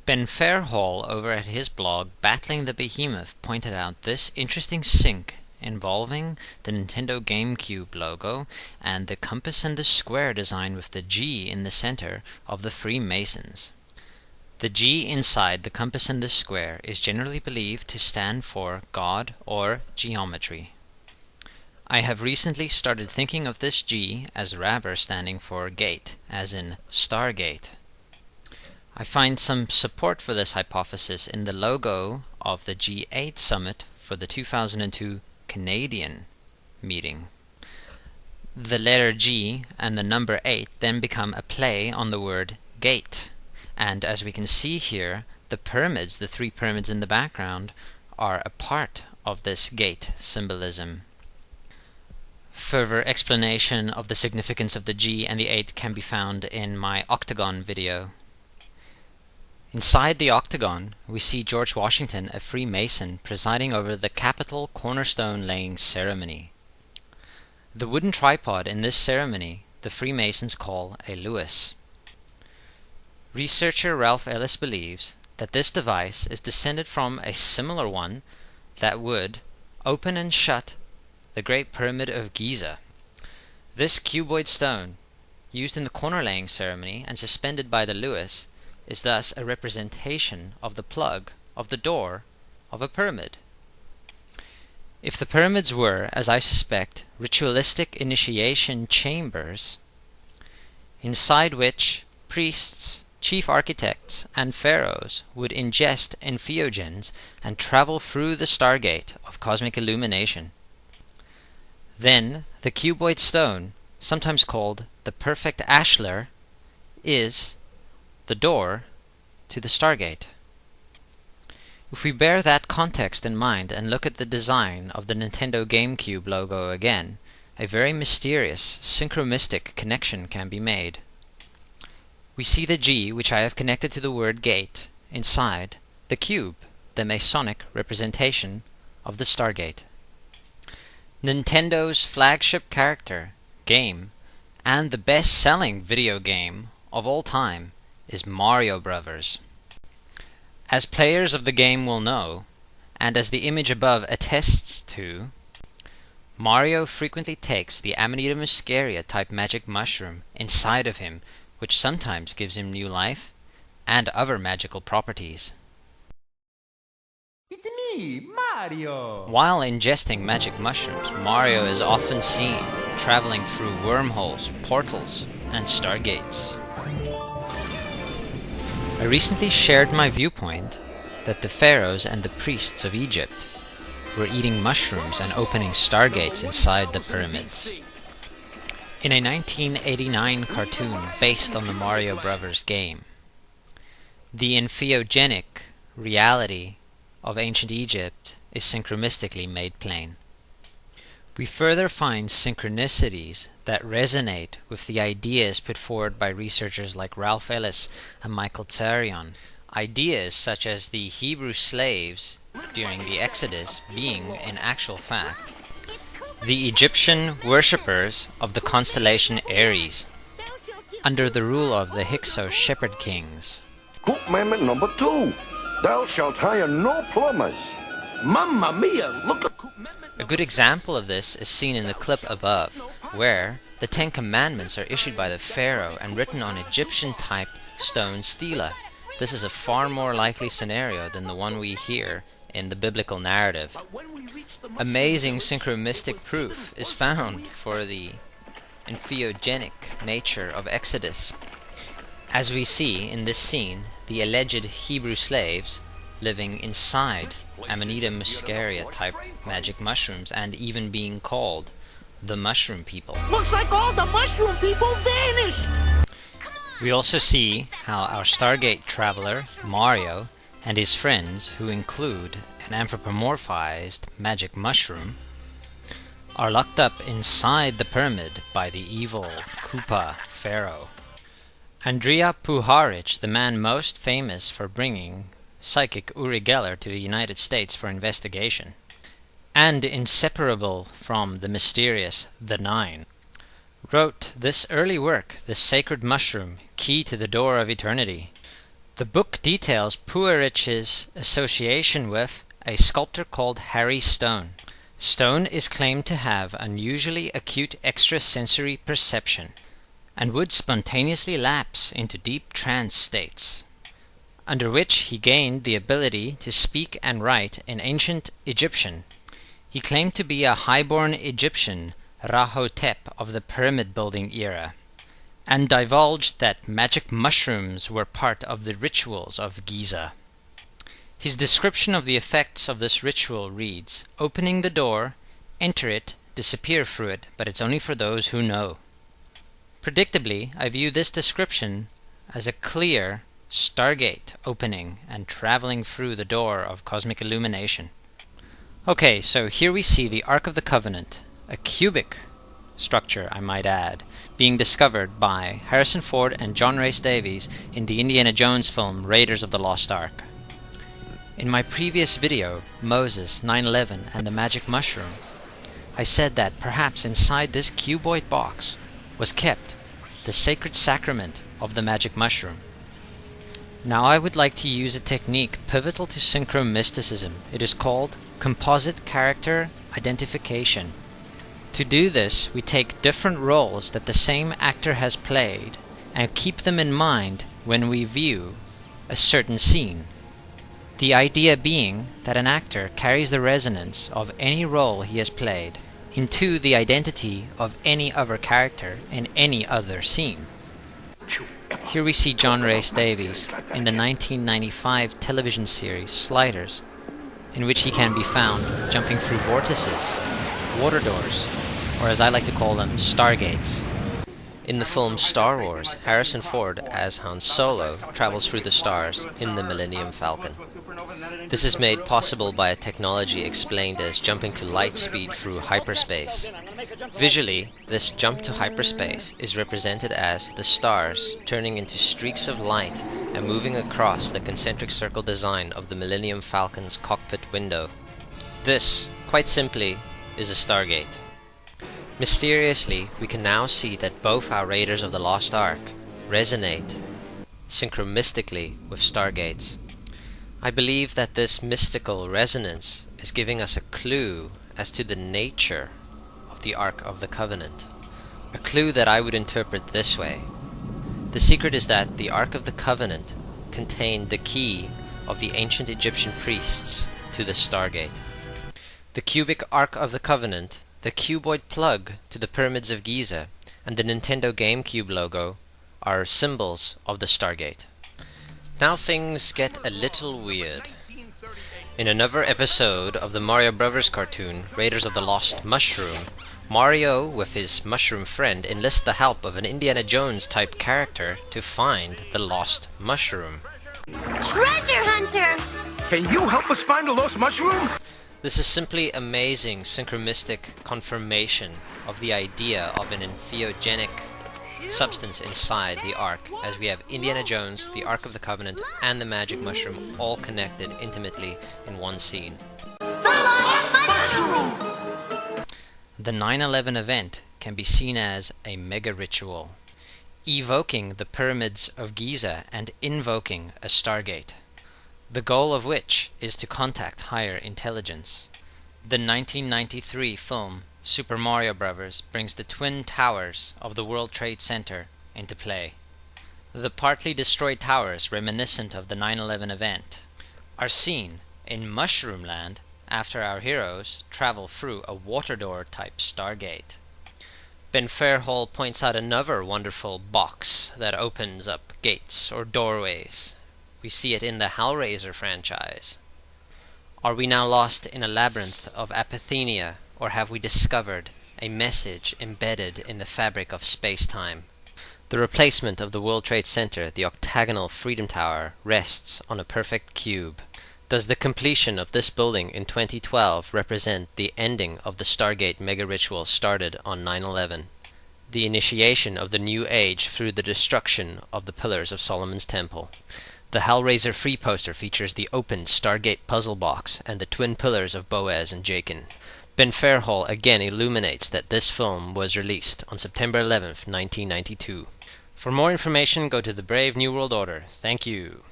Ben Fairhall over at his blog Battling the Behemoth pointed out this interesting sync involving the Nintendo GameCube logo and the compass and the square design with the G in the center of the Freemasons. The G inside the compass and the square is generally believed to stand for God or geometry. I have recently started thinking of this G as rather standing for gate, as in Stargate. I find some support for this hypothesis in the logo of the G8 summit for the 2002 Canadian meeting. The letter G and the number 8 then become a play on the word gate, and as we can see here, the pyramids, the 3 pyramids in the background, are a part of this gate symbolism. Further explanation of the significance of the G and the 8 can be found in my octagon video. Inside the octagon, we see George Washington, a Freemason, presiding over the Capitol cornerstone laying ceremony. The wooden tripod in this ceremony the Freemasons call a Lewis. Researcher Ralph Ellis believes that this device is descended from a similar one that would open and shut the Great Pyramid of Giza. This cuboid stone, used in the corner laying ceremony and suspended by the Lewis, is thus a representation of the plug of the door of a pyramid. If the pyramids were, as I suspect, ritualistic initiation chambers, inside which priests, chief architects, and pharaohs would ingest entheogens and travel through the Stargate of cosmic illumination, then the cuboid stone, sometimes called the perfect ashlar, is the door to the Stargate. If we bear that context in mind and look at the design of the Nintendo GameCube logo again, a very mysterious synchromystic connection can be made. We see the G, which I have connected to the word gate, inside the cube, the Masonic representation of the Stargate. Nintendo's flagship character, game, and the best-selling video game of all time is Mario Brothers. As players of the game will know, and as the image above attests to, Mario frequently takes the Amanita muscaria type magic mushroom inside of him, which sometimes gives him new life and other magical properties. It's me, Mario! While ingesting magic mushrooms, Mario is often seen traveling through wormholes, portals, and stargates. I recently shared my viewpoint that the pharaohs and the priests of Egypt were eating mushrooms and opening stargates inside the pyramids. In a 1989 cartoon based on the Mario Brothers game, the entheogenic reality of ancient Egypt is synchromystically made plain. We further find synchronicities that resonate with the ideas put forward by researchers like Ralph Ellis and Michael Tsarion. Ideas such as the Hebrew slaves during the Exodus being, in actual fact, the Egyptian worshippers of the constellation Aries, under the rule of the Hyksos shepherd kings. Commandment number 2, thou shalt hire no plumbers. Mamma mia, look at A good example of this is seen in the clip above, where the 10 Commandments are issued by the Pharaoh and written on Egyptian-type stone stela. This is a far more likely scenario than the one we hear in the biblical narrative. Amazing synchromystic proof is found for the entheogenic nature of Exodus. As we see in this scene, the alleged Hebrew slaves living inside Amanita muscaria type magic mushrooms and even being called the Mushroom People. Looks like all the mushroom people vanished! We also see how our Stargate traveler, Mario, and his friends, who include an anthropomorphized magic mushroom, are locked up inside the pyramid by the evil Koopa Pharaoh. Andrija Puharic, the man most famous for bringing psychic Uri Geller to the United States for investigation, and inseparable from the mysterious The Nine, wrote this early work, The Sacred Mushroom, Key to the Door of Eternity. The book details Puerich's association with a sculptor called Harry Stone. Stone is claimed to have unusually acute extrasensory perception and would spontaneously lapse into deep trance states, under which he gained the ability to speak and write in ancient Egyptian. He claimed to be a highborn Egyptian Rahotep of the pyramid-building era, and divulged that magic mushrooms were part of the rituals of Giza. His description of the effects of this ritual reads, "Opening the door, enter it, disappear through it, but it's only for those who know." Predictably, I view this description as a clear Stargate opening and traveling through the door of cosmic illumination. Okay, so here we see the Ark of the Covenant, a cubic structure, I might add, being discovered by Harrison Ford and John Rhys Davies in the Indiana Jones film Raiders of the Lost Ark. In my previous video, Moses, 9/11, and the Magic Mushroom, I said that perhaps inside this cuboid box was kept the sacred sacrament of the magic mushroom. Now I would like to use a technique pivotal to synchromysticism. It is called composite character identification. To do this, we take different roles that the same actor has played and keep them in mind when we view a certain scene. The idea being that an actor carries the resonance of any role he has played into the identity of any other character in any other scene. Here we see John Rhys Davies in the 1995 television series Sliders, in which he can be found jumping through vortices, water doors, or as I like to call them, stargates. In the film Star Wars, Harrison Ford, as Han Solo, travels through the stars in the Millennium Falcon. This is made possible by a technology explained as jumping to light speed through hyperspace. Visually, this jump to hyperspace is represented as the stars turning into streaks of light and moving across the concentric circle design of the Millennium Falcon's cockpit window. This, quite simply, is a stargate. Mysteriously, we can now see that both our Raiders of the Lost Ark resonate synchromystically with stargates. I believe that this mystical resonance is giving us a clue as to the nature of the Ark of the Covenant. A clue that I would interpret this way. The secret is that the Ark of the Covenant contained the key of the ancient Egyptian priests to the Stargate. The cubic Ark of the Covenant, the cuboid plug to the pyramids of Giza, and the Nintendo GameCube logo are symbols of the Stargate. Now things get a little weird. In another episode of the Mario Brothers cartoon, Raiders of the Lost Mushroom, Mario, with his mushroom friend, enlists the help of an Indiana Jones type character to find the lost mushroom. Treasure hunter! Can you help us find a lost mushroom? This is simply amazing synchromystic confirmation of the idea of an entheogenic substance inside the Ark, as we have Indiana Jones, the Ark of the Covenant, and the Magic Mushroom all connected intimately in one scene. The 9/11 event can be seen as a mega ritual, evoking the pyramids of Giza and invoking a Stargate, the goal of which is to contact higher intelligence. The 1993 film Super Mario Bros. Brings the twin towers of the World Trade Center into play. The partly destroyed towers, reminiscent of the 9/11 event, are seen in Mushroom Land after our heroes travel through a water door type Stargate. Ben Fairhall points out another wonderful box that opens up gates or doorways. We see it in the Hellraiser franchise. Are we now lost in a labyrinth of apathenia, or have we discovered a message embedded in the fabric of space-time? The replacement of the World Trade Center, the octagonal Freedom Tower, rests on a perfect cube. Does the completion of this building in 2012 represent the ending of the Stargate mega ritual started on 9/11? The initiation of the new age through the destruction of the pillars of Solomon's Temple. The Hellraiser free poster features the opened Stargate puzzle box and the twin pillars of Boaz and Jachin. Ben Fairhall again illuminates that this film was released on September 11th, 1992. For more information, go to the Brave New World Order. Thank you.